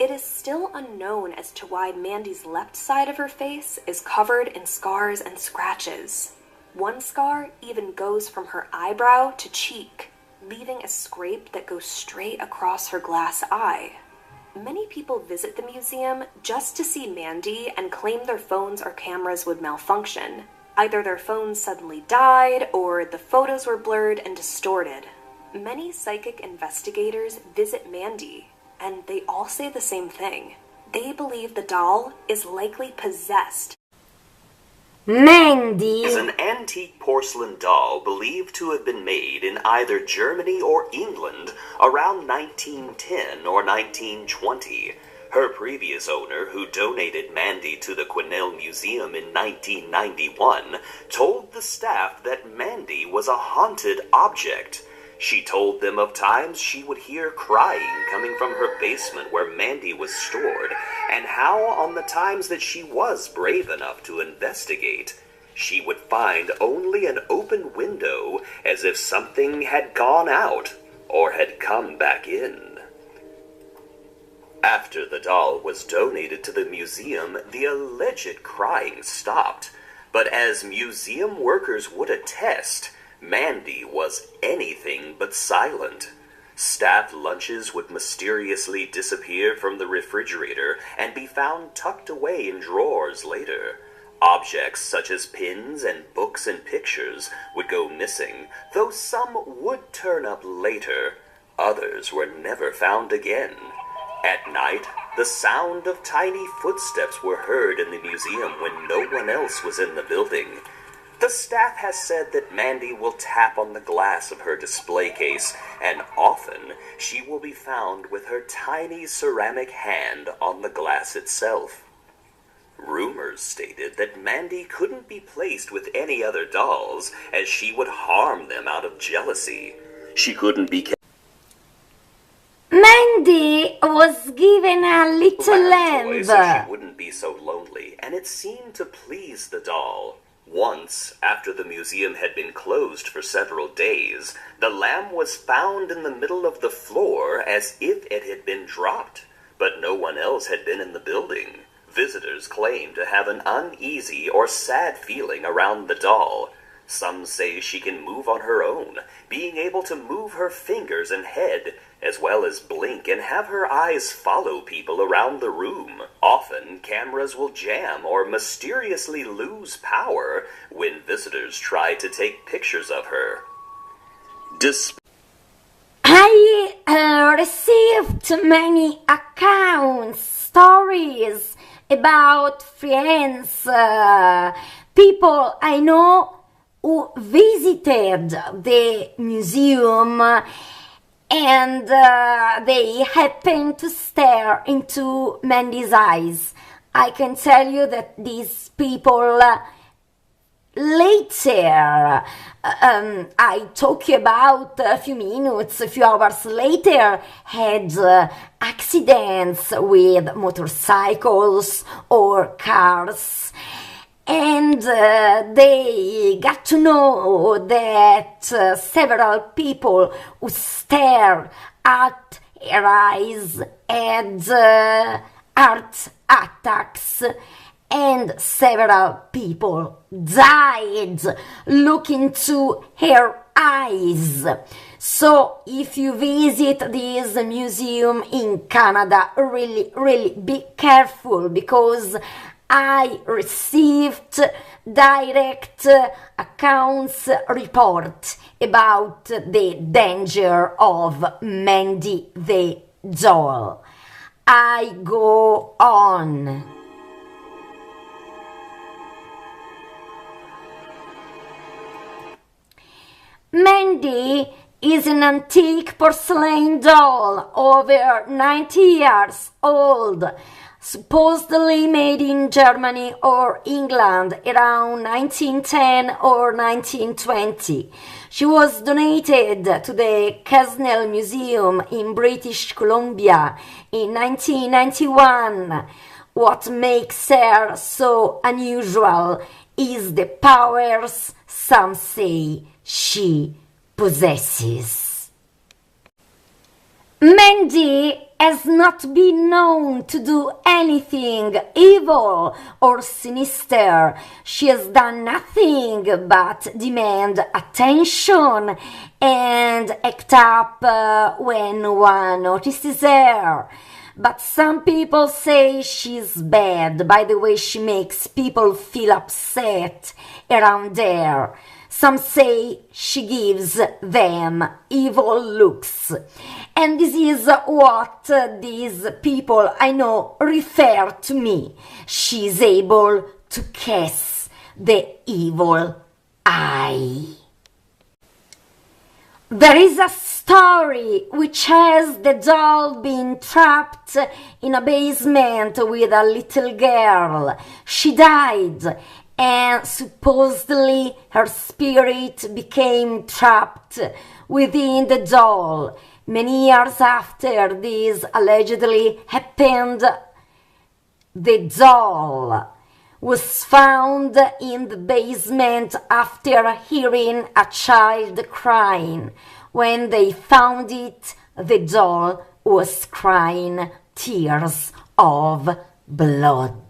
It is still unknown as to why Mandy's left side of her face is covered in scars and scratches. One scar even goes from her eyebrow to cheek. leaving a scrape that goes straight across her glass eye. Many people visit the museum just to see Mandy and claim their phones or cameras would malfunction. Either their phones suddenly died, or the photos were blurred and distorted. Many psychic investigators visit Mandy, and they all say the same thing. They believe the doll is likely possessed. Mandy is an antique porcelain doll believed to have been made in either Germany or England around 1910 or 1920. Her previous owner, who donated Mandy to the Quinnell Museum in 1991, told the staff that Mandy was a haunted object. She told them of times she would hear crying coming from her basement where Mandy was stored, and how on the times that she was brave enough to investigate, she would find only an open window as if something had gone out or had come back in. After the doll was donated to the museum, the alleged crying stopped, but as museum workers would attest, Mandy was anything but silent. Staff lunches would mysteriously disappear from the refrigerator and be found tucked away in drawers later. Objects such as pins and books and pictures would go missing, though some would turn up later. Others were never found again. At night, the sound of tiny footsteps were heard in the museum when no one else was in the building. The staff has said that Mandy will tap on the glass of her display case, and often she will be found with her tiny ceramic hand on the glass itself. Rumors stated that Mandy couldn't be placed with any other dolls, as she would harm them out of jealousy. She couldn't be Mandy was given a little lamb. So she wouldn't be so lonely, and it seemed to please the doll. Once, after the museum had been closed for several days, the lamb was found in the middle of the floor as if it had been dropped, but no one else had been in the building. Visitors claim to have an uneasy or sad feeling around the doll. Some say she can move on her own, being able to move her fingers and head, as well as blink and have her eyes follow people around the room. Often, cameras will jam or mysteriously lose power when visitors try to take pictures of her. I received many accounts, stories about friends, people I know who visited the museum, and they happened to stare into Mandy's eyes. I can tell you that these people later, I talk about a few minutes, a few hours later, had accidents with motorcycles or cars. And they got to know that several people who stare at her eyes had heart attacks, and several people died looking to her eyes. So if you visit this museum in Canada, really be careful, because I received direct accounts report about the danger of Mandy the doll. I go on. Mandy is an antique porcelain doll over 90 years old, supposedly made in Germany or England around 1910 or 1920. She was donated to the Quinnell Museum in British Columbia in 1991. What makes her so unusual is the powers some say she possesses. Mandy has not been known to do anything evil or sinister. She has done nothing but demand attention and act up when one notices her. But some people say she's bad by the way she makes people feel upset around there. Some say she gives them evil looks. And this is what these people I know refer to me. She's able to cast the evil eye. There is a story which has the doll being trapped in a basement with a little girl. She died, and supposedly her spirit became trapped within the doll. Many years after this allegedly happened, the doll was found in the basement after hearing a child crying. When they found it, the doll was crying tears of blood.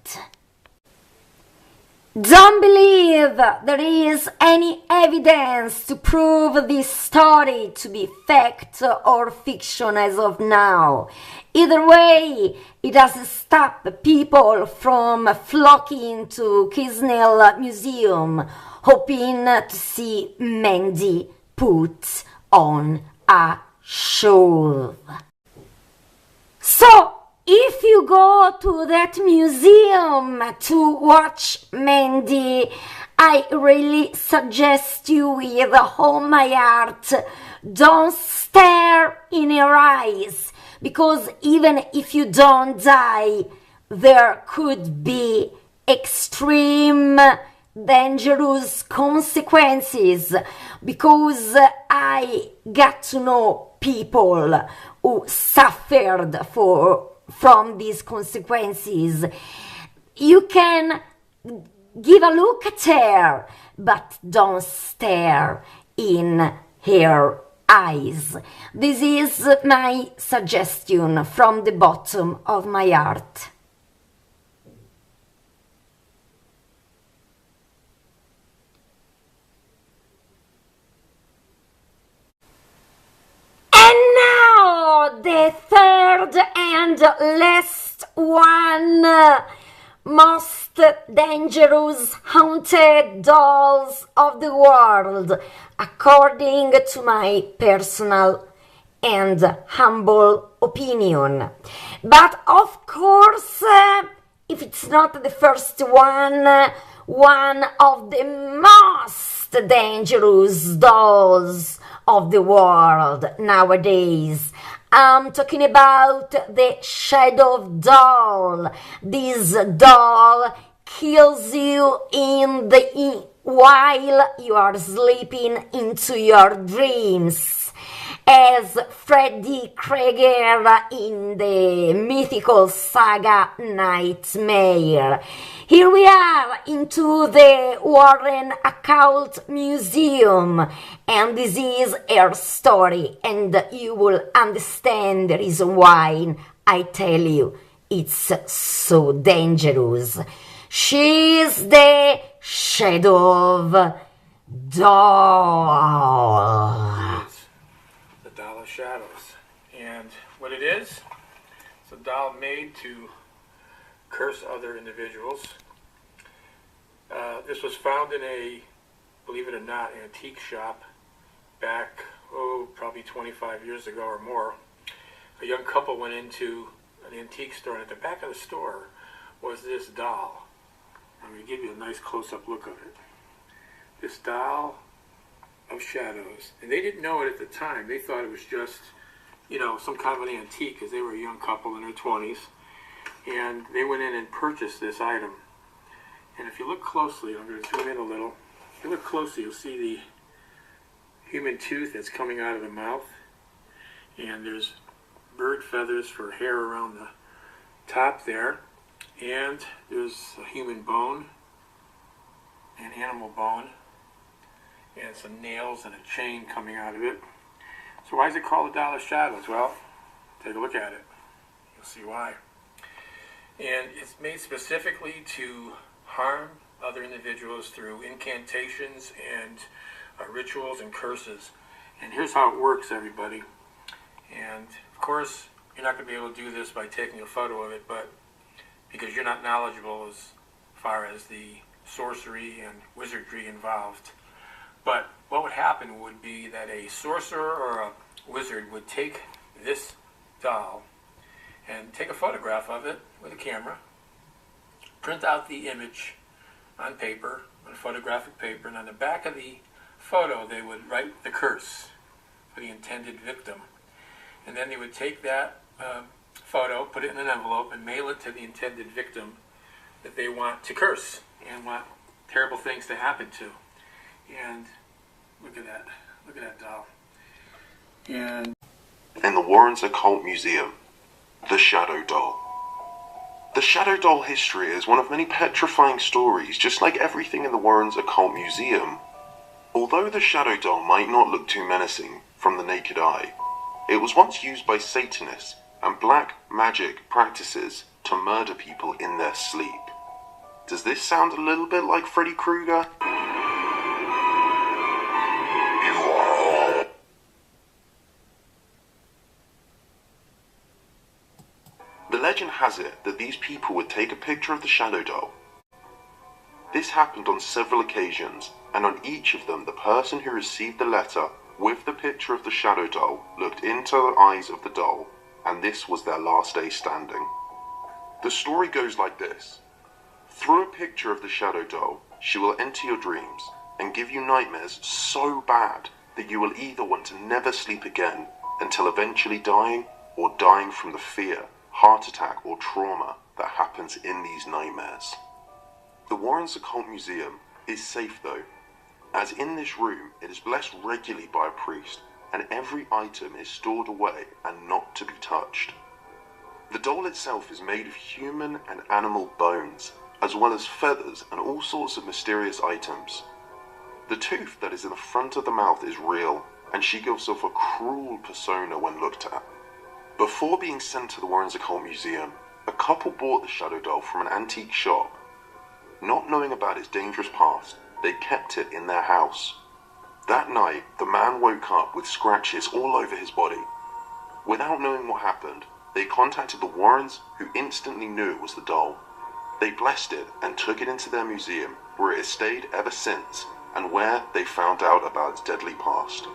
Don't believe there is any evidence to prove this story to be fact or fiction as of now. Either way, it doesn't stop people from flocking to Kisnell Museum, hoping to see Mandy put on a show. So, if you go to that museum to watch Mandy, I really suggest you with all my heart, don't stare in her eyes, because even if you don't die, there could be extreme dangerous consequences, because I got to know people who suffered from these consequences. You can give a look at her, but don't stare in her eyes. This is my suggestion from the bottom of my heart. And now the third and last one, most dangerous haunted dolls of the world, according to my personal and humble opinion. But of course, if it's not the first one of the most dangerous dolls of the world nowadays. I'm talking about the shadow doll. This doll kills you while you are sleeping into your dreams, as Freddy Krueger in the mythical saga Nightmare. Here we are into the Warren Occult Museum, and this is her story, and you will understand the reason why I tell you it's so dangerous. She's the Shadow Doll. The Doll of Shadows. And what it is, it's a doll made to curse other individuals. This was found in a, believe it or not, antique shop back, probably 25 years ago or more. A young couple went into an antique store, and at the back of the store was this doll. I'm going to give you a nice close-up look of it. This Doll of Shadows. And they didn't know it at the time. They thought it was just, some kind of an antique, because they were a young couple in their 20s. And they went in and purchased this item. And if you look closely, I'm going to zoom in a little. If you look closely, you'll see the human tooth that's coming out of the mouth. And there's bird feathers for hair around the top there. And there's a human bone, an animal bone, and some nails and a chain coming out of it. So why is it called the Doll of Shadows? Well, Take a look at it. You'll see why. And it's made specifically to harm other individuals through incantations and rituals and curses. And here's how it works, everybody. And of course, you're not going to be able to do this by taking a photo of it, but because you're not knowledgeable as far as the sorcery and wizardry involved. But what would happen would be that a sorcerer or a wizard would take this doll and take a photograph of it with a camera, print out the image on paper, on photographic paper, and on the back of the photo they would write the curse for the intended victim. And then they would take that photo, put it in an envelope, and mail it to the intended victim that they want to curse and want terrible things to happen to. And look at that doll. And in the Warrens Occult Museum, the Shadow Doll. The Shadow Doll history is one of many petrifying stories, just like everything in the Warrens Occult Museum. Although the Shadow Doll might not look too menacing from the naked eye, it was once used by Satanists and black magic practices to murder people in their sleep. Does this sound a little bit like Freddy Krueger? The legend has it that these people would take a picture of the Shadow Doll. This happened on several occasions, and on each of them the person who received the letter with the picture of the Shadow Doll looked into the eyes of the doll, and this was their last day standing. The story goes like this. Through a picture of the Shadow Doll, she will enter your dreams and give you nightmares so bad that you will either want to never sleep again until eventually dying, or dying from the fear, heart attack or trauma that happens in these nightmares. The Warrens Occult Museum is safe though, as in this room it is blessed regularly by a priest, and every item is stored away and not to be touched. The doll itself is made of human and animal bones, as well as feathers and all sorts of mysterious items. The tooth that is in the front of the mouth is real, and she gives off a cruel persona when looked at. Before being sent to the Warrens Occult Museum, a couple bought the Shadow Doll from an antique shop. Not knowing about its dangerous past, they kept it in their house. That night, the man woke up with scratches all over his body. Without knowing what happened, they contacted the Warrens, who instantly knew it was the doll. They blessed it and took it into their museum, where it has stayed ever since, and where they found out about its deadly past.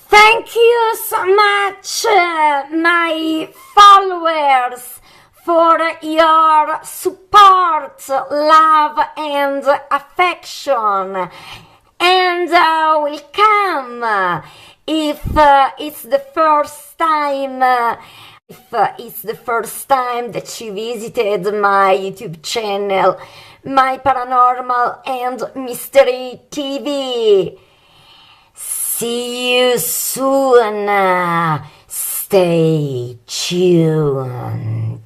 Thank you so much, my followers, for your support, love, and affection. And welcome if it's the first time. If it's the first time that you visited my YouTube channel, My Paranormal and Mystery TV. See you soon. Stay tuned.